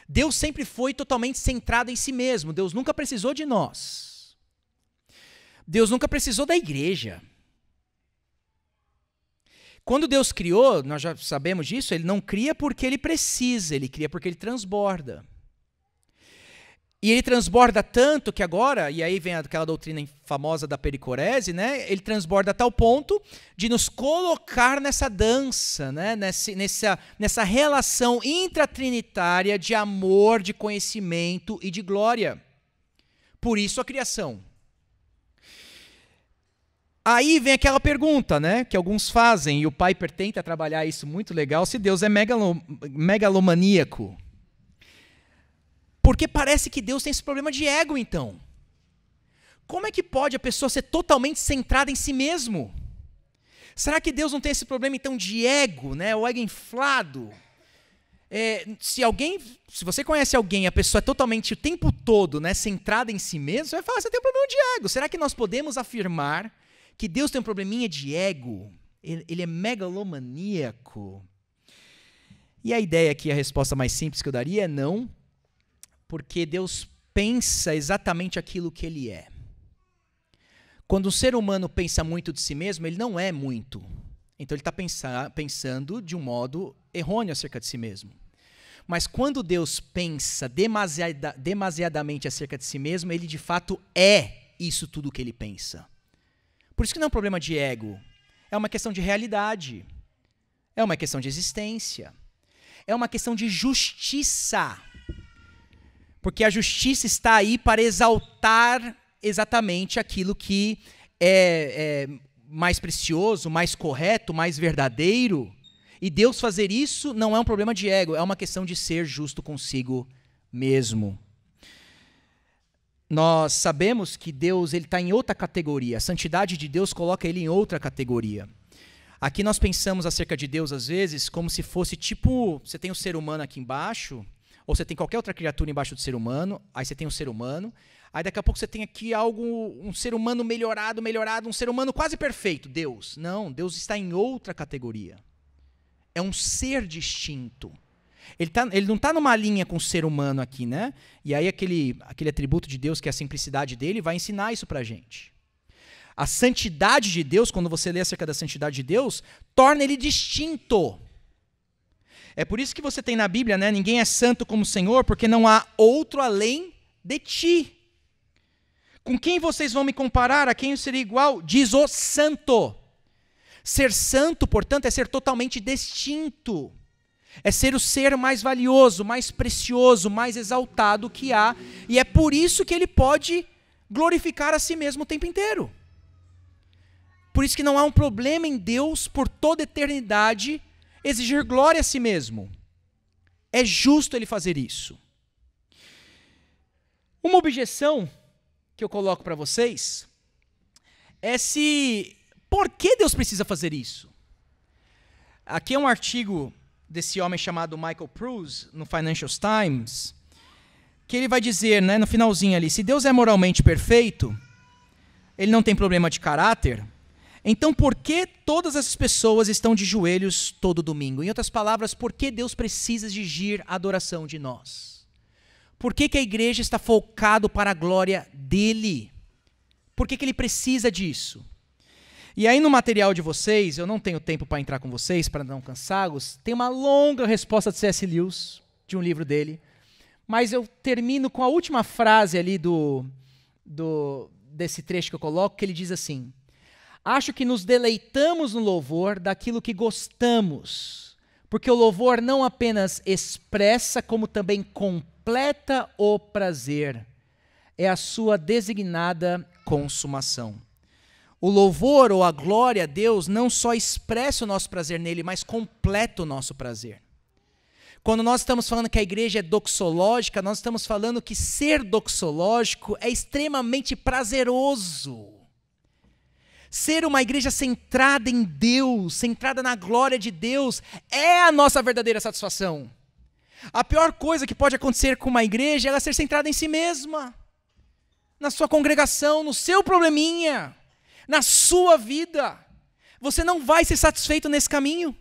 Deus sempre foi totalmente centrado em si mesmo. Deus nunca precisou de nós. Deus nunca precisou da igreja. Quando Deus criou, nós já sabemos disso, ele não cria porque ele precisa, ele cria porque ele transborda. E ele transborda tanto que agora, e aí vem aquela doutrina famosa da pericorese, né? Ele transborda a tal ponto de nos colocar nessa dança, né? nessa relação intratrinitária de amor, de conhecimento e de glória. Por isso a criação. Aí vem aquela pergunta, né, que alguns fazem, e o Piper tenta trabalhar isso muito legal, se Deus é megalomaníaco. Porque parece que Deus tem esse problema de ego, então. Como é que pode a pessoa ser totalmente centrada em si mesmo? Será que Deus não tem esse problema, então, de ego, né, o ego inflado? Se você conhece alguém, a pessoa é totalmente o tempo todo, né, centrada em si mesmo, você vai falar: você tem um problema de ego. Será que nós podemos afirmar que Deus tem um probleminha de ego? Ele é megalomaníaco? E a ideia aqui, a resposta mais simples que eu daria é não, porque Deus pensa exatamente aquilo que ele é. Quando o ser humano pensa muito de si mesmo, ele não é muito. Então ele está pensando de um modo errôneo acerca de si mesmo. Mas quando Deus pensa demasiadamente acerca de si mesmo, ele de fato é isso tudo que ele pensa. Por isso que não é um problema de ego, é uma questão de realidade, é uma questão de existência, é uma questão de justiça. Porque a justiça está aí para exaltar exatamente aquilo que é mais precioso, mais correto, mais verdadeiro. E Deus fazer isso não é um problema de ego, é uma questão de ser justo consigo mesmo. Nós sabemos que Deus está em outra categoria. A santidade de Deus coloca ele em outra categoria. Aqui nós pensamos acerca de Deus, às vezes, como se fosse tipo, você tem o ser humano aqui embaixo, ou você tem qualquer outra criatura embaixo do ser humano, aí você tem o ser humano, aí daqui a pouco você tem aqui um ser humano melhorado, um ser humano quase perfeito, Deus. Não, Deus está em outra categoria. É um ser distinto. Ele não está numa linha com o ser humano aqui, né? E aí aquele atributo de Deus, que é a simplicidade dele, vai ensinar isso pra gente. A santidade de Deus, quando você lê acerca da santidade de Deus, torna ele distinto. É por isso que você tem na Bíblia, né? Ninguém é santo como o Senhor, porque não há outro além de ti. Com quem vocês vão me comparar? A quem eu seria igual? Diz o santo. Ser santo, portanto, é ser totalmente distinto. É ser o ser mais valioso, mais precioso, mais exaltado que há. E é por isso que ele pode glorificar a si mesmo o tempo inteiro. Por isso que não há um problema em Deus, por toda eternidade, exigir glória a si mesmo. É justo ele fazer isso. Uma objeção que eu coloco para vocês é por que Deus precisa fazer isso? Aqui é um artigo desse homem chamado Michael Pruse, no Financial Times, que ele vai dizer, né, no finalzinho ali, se Deus é moralmente perfeito, ele não tem problema de caráter, então por que todas essas pessoas estão de joelhos todo domingo? Em outras palavras, por que Deus precisa exigir a adoração de nós? Por que a igreja está focado para a glória dele? Por que ele precisa disso? E aí no material de vocês, eu não tenho tempo para entrar com vocês, para não cansá-los, tem uma longa resposta de C.S. Lewis, de um livro dele, mas eu termino com a última frase ali desse trecho que eu coloco, que ele diz assim: acho que nos deleitamos no louvor daquilo que gostamos, porque o louvor não apenas expressa, como também completa o prazer. É a sua designada consumação. O louvor ou a glória a Deus não só expressa o nosso prazer nele, mas completa o nosso prazer. Quando nós estamos falando que a igreja é doxológica, nós estamos falando que ser doxológico é extremamente prazeroso. Ser uma igreja centrada em Deus, centrada na glória de Deus, é a nossa verdadeira satisfação. A pior coisa que pode acontecer com uma igreja é ela ser centrada em si mesma. na sua congregação, no seu probleminha, na sua vida. Você não vai ser satisfeito nesse caminho.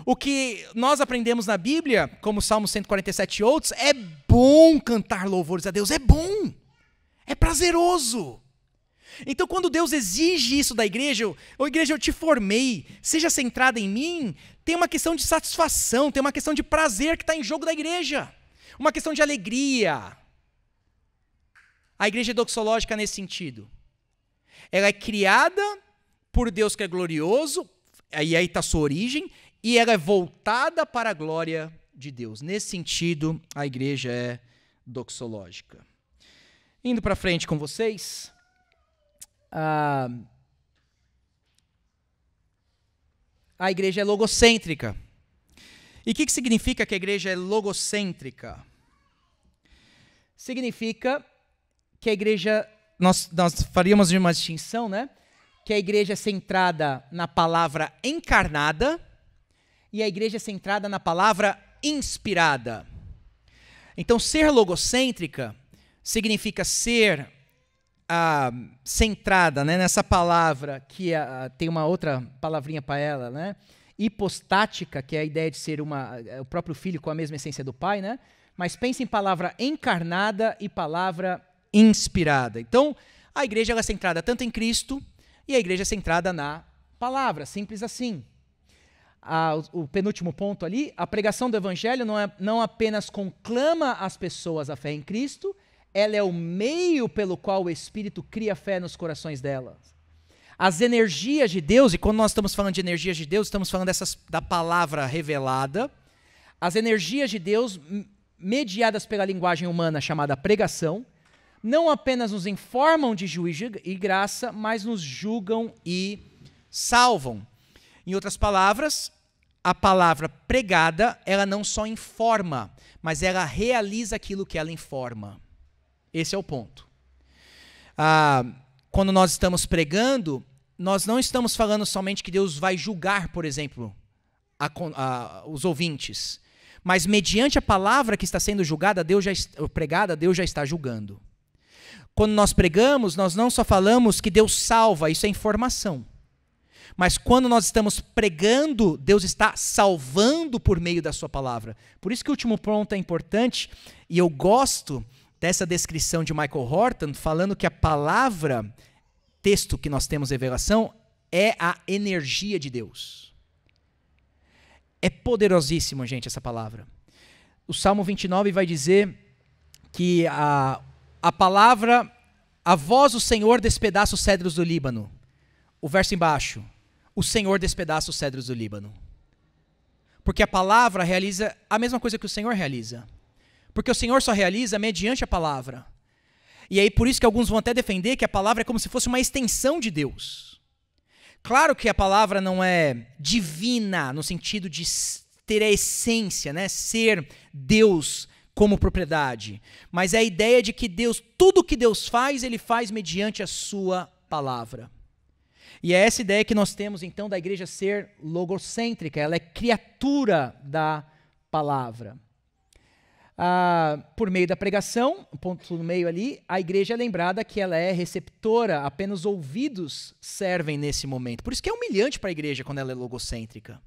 O que nós aprendemos na Bíblia, como Salmo 147 e outros, é bom cantar louvores a Deus, é bom, é prazeroso. Então, quando Deus exige isso da igreja, igreja, eu te formei, seja centrada em mim, tem uma questão de satisfação, tem uma questão de prazer que está em jogo da igreja, uma questão de alegria. A igreja é doxológica nesse sentido. Ela é criada por Deus que é glorioso, aí está a sua origem, e ela é voltada para a glória de Deus. Nesse sentido, a igreja é doxológica. Indo para frente com vocês, a igreja é logocêntrica. E o que significa que a igreja é logocêntrica? Significa que a igreja, nós faríamos uma distinção, né? Que a igreja é centrada na palavra encarnada e a igreja é centrada na palavra inspirada. Então, ser logocêntrica significa ser centrada, né, nessa palavra, que tem uma outra palavrinha para ela, né? Hipostática, que é a ideia de ser o próprio filho com a mesma essência do pai, né? Mas pense em palavra encarnada e palavra inspirada. Então, a igreja ela é centrada tanto em Cristo e a igreja é centrada na palavra, simples assim. O penúltimo ponto ali, a pregação do evangelho não apenas conclama as pessoas a fé em Cristo, ela é o meio pelo qual o Espírito cria fé nos corações delas. As energias de Deus, e quando nós estamos falando de energias de Deus, estamos falando da palavra revelada, as energias de Deus, mediadas pela linguagem humana chamada pregação, não apenas nos informam de juízo e graça, mas nos julgam e salvam. Em outras palavras, a palavra pregada, ela não só informa, mas ela realiza aquilo que ela informa. Esse é o ponto. Quando nós estamos pregando, nós não estamos falando somente que Deus vai julgar, por exemplo, os ouvintes, mas mediante a palavra que está sendo julgada, pregada, Deus já está julgando. Quando nós pregamos, nós não só falamos que Deus salva, isso é informação. Mas quando nós estamos pregando, Deus está salvando por meio da sua palavra. Por isso que o último ponto é importante, e eu gosto dessa descrição de Michael Horton, falando que a palavra, texto que nós temos revelação, é a energia de Deus. É poderosíssimo, gente, essa palavra. O Salmo 29 vai dizer que a palavra, a voz do Senhor despedaça os cedros do Líbano. O verso embaixo, o Senhor despedaça os cedros do Líbano. Porque a palavra realiza a mesma coisa que o Senhor realiza. Porque o Senhor só realiza mediante a palavra. E aí por isso que alguns vão até defender que a palavra é como se fosse uma extensão de Deus. Claro que a palavra não é divina no sentido de ter a essência, né? Ser Deus como propriedade. Mas é a ideia de que Deus, tudo que Deus faz, Ele faz mediante a sua palavra. E é essa ideia que nós temos então da igreja ser logocêntrica. Ela é criatura da palavra. Por meio da pregação, um ponto no meio ali, a igreja é lembrada que ela é receptora, apenas ouvidos servem nesse momento. Por isso que é humilhante para a igreja quando ela é logocêntrica.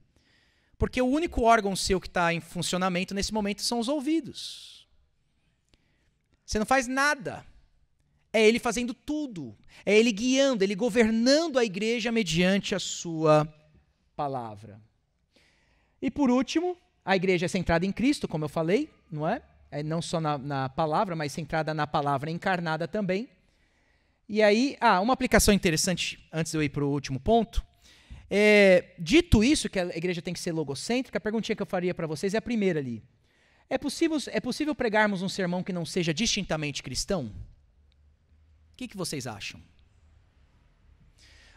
Porque o único órgão seu que está em funcionamento nesse momento são os ouvidos. Você não faz nada. É ele fazendo tudo. É ele guiando, ele governando a igreja mediante a sua palavra. E por último, a igreja é centrada em Cristo, como eu falei, não é? Não só na palavra, mas centrada na palavra encarnada também. E aí, uma aplicação interessante, antes de eu ir para o último ponto. Dito isso, que a igreja tem que ser logocêntrica, a perguntinha que eu faria para vocês é a primeira ali. É possível pregarmos um sermão que não seja distintamente cristão? O que vocês acham?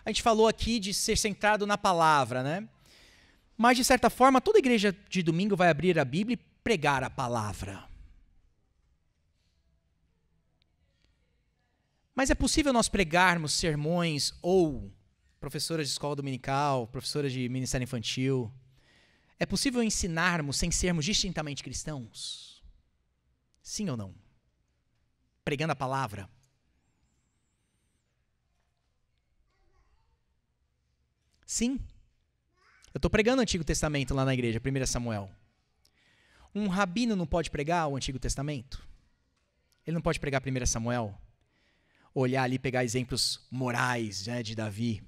A gente falou aqui de ser centrado na palavra, né? Mas, de certa forma, toda igreja de domingo vai abrir a Bíblia e pregar a palavra. Mas é possível nós pregarmos sermões ou professoras de escola dominical, professoras de ministério infantil? É possível ensinarmos sem sermos distintamente cristãos? Sim ou não? Pregando a palavra. Sim. Eu estou pregando o Antigo Testamento lá na igreja, 1 Samuel. Um rabino não pode pregar o Antigo Testamento? Ele não pode pregar 1 Samuel? Olhar ali e pegar exemplos morais, né, de Davi.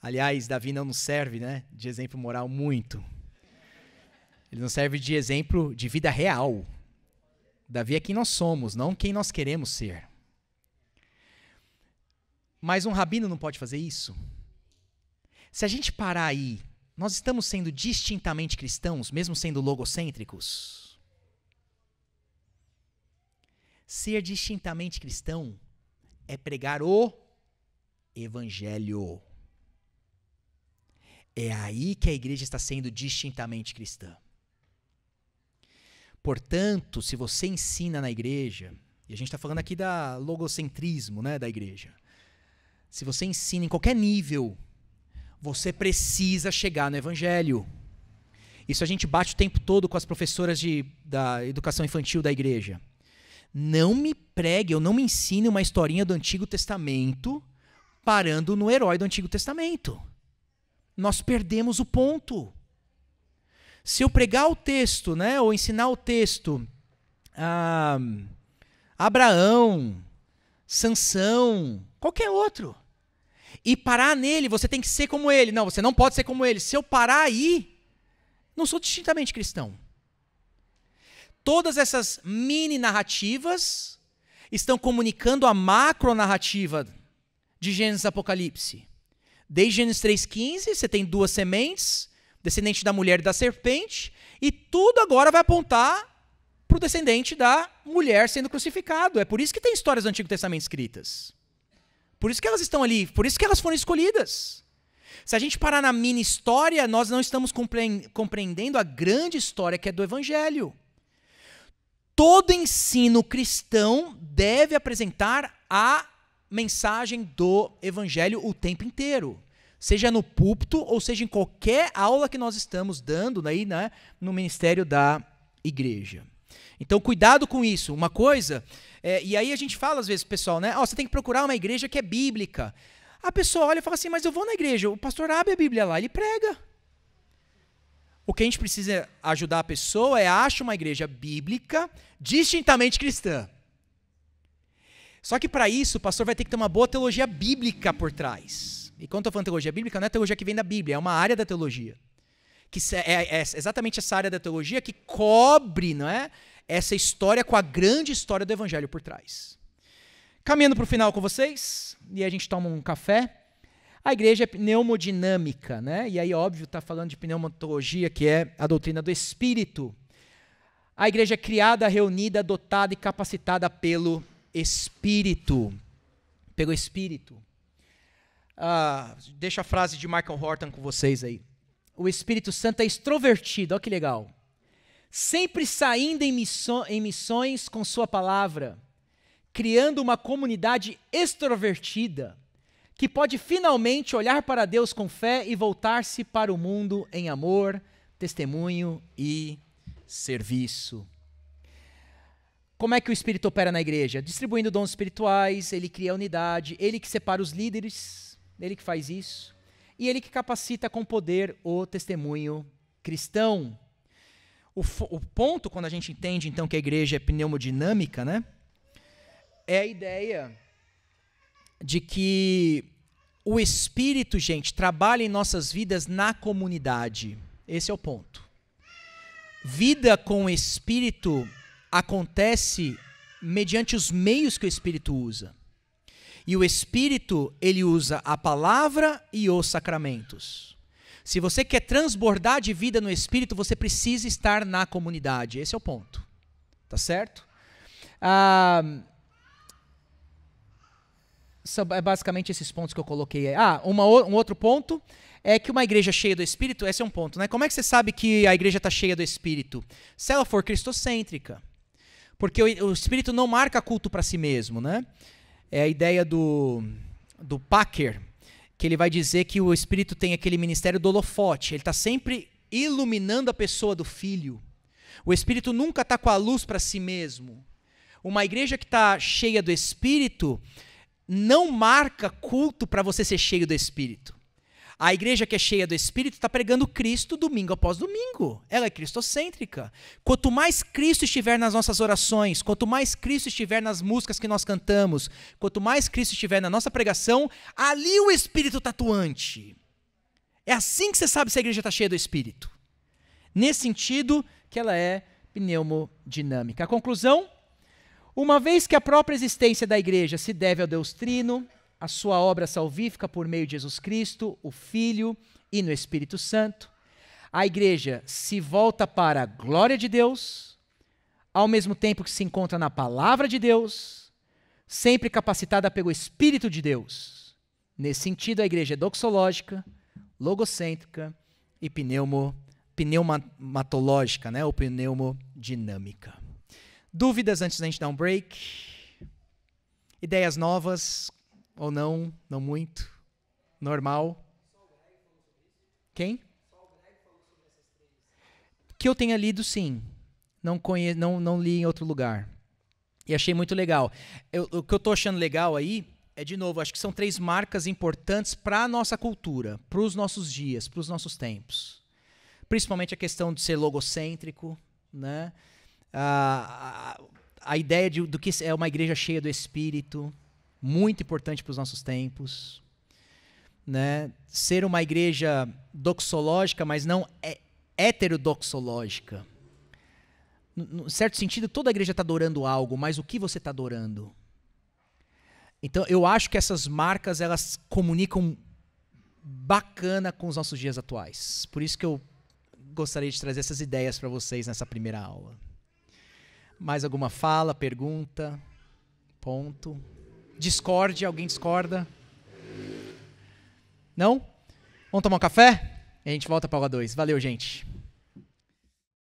Aliás, Davi não nos serve, né, de exemplo moral muito. Ele nos serve de exemplo de vida real. Davi é quem nós somos, não quem nós queremos ser. Mas um rabino não pode fazer isso? Se a gente parar aí, nós estamos sendo distintamente cristãos, mesmo sendo logocêntricos? Ser distintamente cristão é pregar o evangelho. É aí que a igreja está sendo distintamente cristã. Portanto, se você ensina na igreja, e a gente está falando aqui da logocentrismo, né, da igreja. Se você ensina em qualquer nível, você precisa chegar no evangelho. Isso a gente bate o tempo todo com as professoras da educação infantil da igreja. Não me pregue, eu não me ensine uma historinha do Antigo Testamento parando no herói do Antigo Testamento. Nós perdemos o ponto. Se eu pregar o texto, né, ou ensinar o texto, Abraão, Sansão, qualquer outro, e parar nele, você tem que ser como ele. Não, você não pode ser como ele. Se eu parar aí, não sou distintamente cristão. Todas essas mini narrativas estão comunicando a macronarrativa de Gênesis e Apocalipse. Desde Gênesis 3,15, você tem duas sementes, descendente da mulher e da serpente, e tudo agora vai apontar para o descendente da mulher sendo crucificado. É por isso que tem histórias do Antigo Testamento escritas. Por isso que elas estão ali, por isso que elas foram escolhidas. Se a gente parar na mini história, nós não estamos compreendendo a grande história que é do Evangelho. Todo ensino cristão deve apresentar a mensagem do Evangelho o tempo inteiro. Seja no púlpito ou seja em qualquer aula que nós estamos dando aí, né, no ministério da igreja. Então, cuidado com isso. Uma coisa, e aí a gente fala às vezes, pessoal, né? Você tem que procurar uma igreja que é bíblica. A pessoa olha e fala assim, mas eu vou na igreja, o pastor abre a Bíblia lá, ele prega. O que a gente precisa ajudar a pessoa é achar uma igreja bíblica, distintamente cristã. Só que para isso, o pastor vai ter que ter uma boa teologia bíblica por trás. E quando eu estou falando teologia bíblica, não é teologia que vem da Bíblia, é uma área da teologia. Que é exatamente essa área da teologia que cobre, não é, essa história com a grande história do Evangelho por trás. Caminhando para o final com vocês, e a gente toma um café. A igreja é pneumodinâmica, né? E aí, óbvio, está falando de pneumatologia, que é a doutrina do Espírito. A igreja é criada, reunida, dotada e capacitada pelo Espírito. Pelo Espírito. Deixa a frase de Michael Horton com vocês aí. O Espírito Santo é extrovertido, olha que legal. Sempre saindo em missões com sua palavra, criando uma comunidade extrovertida, que pode finalmente olhar para Deus com fé e voltar-se para o mundo em amor, testemunho e serviço. Como é que o Espírito opera na igreja? Distribuindo dons espirituais, ele cria unidade, ele que separa os líderes, ele que faz isso, e ele que capacita com poder o testemunho cristão. O ponto, quando a gente entende, então, que a igreja é pneumodinâmica, né, é a ideia de que o Espírito, gente, trabalha em nossas vidas na comunidade. Esse é o ponto. Vida com o Espírito acontece mediante os meios que o Espírito usa. E o Espírito, ele usa a palavra e os sacramentos. Se você quer transbordar de vida no Espírito, você precisa estar na comunidade. Esse é o ponto. Tá certo? São basicamente esses pontos que eu coloquei aí. Um outro ponto é que uma igreja cheia do Espírito, esse é um ponto, né? Como é que você sabe que a igreja está cheia do Espírito? Se ela for cristocêntrica. Porque o Espírito não marca culto para si mesmo, né? É a ideia do Packer, que ele vai dizer que o Espírito tem aquele ministério do holofote. Ele está sempre iluminando a pessoa do Filho. O Espírito nunca está com a luz para si mesmo. Uma igreja que está cheia do Espírito não marca culto para você ser cheio do Espírito. A igreja que é cheia do Espírito está pregando Cristo domingo após domingo. Ela é cristocêntrica. Quanto mais Cristo estiver nas nossas orações, quanto mais Cristo estiver nas músicas que nós cantamos, quanto mais Cristo estiver na nossa pregação, ali o Espírito está atuante. É assim que você sabe se a igreja está cheia do Espírito. Nesse sentido que ela é pneumodinâmica. A conclusão? Uma vez que a própria existência da igreja se deve ao Deus Trino, a sua obra salvífica por meio de Jesus Cristo, o Filho e no Espírito Santo, a igreja se volta para a glória de Deus, ao mesmo tempo que se encontra na palavra de Deus, sempre capacitada pelo Espírito de Deus. Nesse sentido, a igreja é doxológica, logocêntrica e pneumatológica, né, ou pneumodinâmica. Dúvidas antes da gente dar um break? Ideias novas? Ou não? Não muito? Normal? Quem? Que eu tenha lido, sim. Não li em outro lugar. E achei muito legal. O que eu estou achando legal aí é, de novo, acho que são 3 marcas importantes para a nossa cultura, para os nossos dias, para os nossos tempos. Principalmente a questão de ser logocêntrico, né? A ideia do que é uma igreja cheia do Espírito, muito importante para os nossos tempos, né? Ser uma igreja doxológica, mas não heterodoxológica. Em certo sentido, toda a igreja está adorando algo, mas o que você está adorando? Então, eu acho que essas marcas, elas comunicam bacana com os nossos dias atuais. Por isso que eu gostaria de trazer essas ideias para vocês nessa primeira aula. Mais alguma fala, pergunta, ponto? Discorde, alguém discorda? Não? Vamos tomar um café? E a gente volta para a aula 2. Valeu, gente.